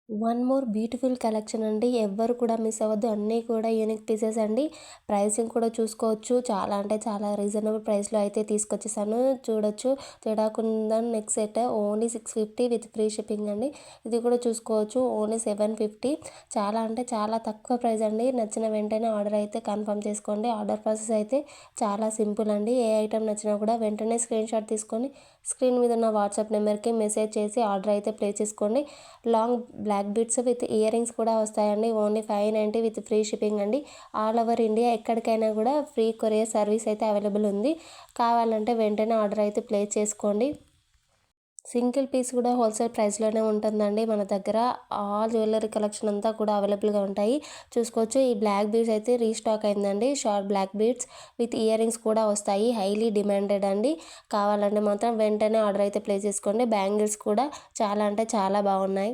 One more beautiful collection అండి. ఎవ్వరు కూడా మిస్ అవ్వద్దు. అన్నీ కూడా యూనిక్ పీసెస్ అండి. ప్రైసింగ్ కూడా చూసుకోవచ్చు. చాలా అంటే చాలా రీజనబుల్ ప్రైస్‌లో అయితే తీసుకొచ్చేసాను. చూడొచ్చు. తుడాకుందన్ neck set only 650 with free shipping అండి. ఇది కూడా చూసుకోవచ్చు. ఓన్లీ 750. చాలా అంటే చాలా తక్కువ ప్రైస్ అండి. నచ్చిన వెంటనే ఆర్డర్ అయితే కన్ఫర్మ్ చేసుకోండి. ఆర్డర్ ప్రాసెస్ అయితే చాలా సింపుల్ అండి. ఏ ఐటెం నచ్చినా కూడా వెంటనే స్క్రీన్‌షాట్ తీసుకొని స్క్రీన్ మీద ఉన్న వాట్సాప్ నెంబర్‌కి మెసేజ్ చేసి ఆర్డర్ అయితే ప్లేస్ చేసుకోండి. Long black beads with ear rings కూడా వస్తాయండి. ఓన్లీ 590 విత్ ఫ్రీ షిప్పింగ్ అండి. ఆల్ ఓవర్ ఇండియా ఎక్కడికైనా కూడా ఫ్రీ కొరియర్ సర్వీస్ అయితే అవైలబుల్ ఉంది. కావాలంటే వెంటనే ఆర్డర్ అయితే ప్లేస్ చేసుకోండి. సింగిల్ పీస్ కూడా హోల్సేల్ ప్రైస్‌లోనే ఉంటుందండి మన దగ్గర. ఆల్ జ్యువెలరీ కలెక్షన్ అంతా కూడా అవైలబుల్‌గా ఉంటాయి. చూసుకోవచ్చు. ఈ బ్లాక్ బీడ్స్ అయితే రీస్టాక్ అయిందండి. Short black beads with ear rings కూడా వస్తాయి. హైలీ డిమాండెడ్ అండి. కావాలంటే మాత్రం వెంటనే ఆర్డర్ అయితే ప్లేస్ చేసుకోండి. బ్యాంగిల్స్ కూడా చాలా అంటే చాలా బాగున్నాయి.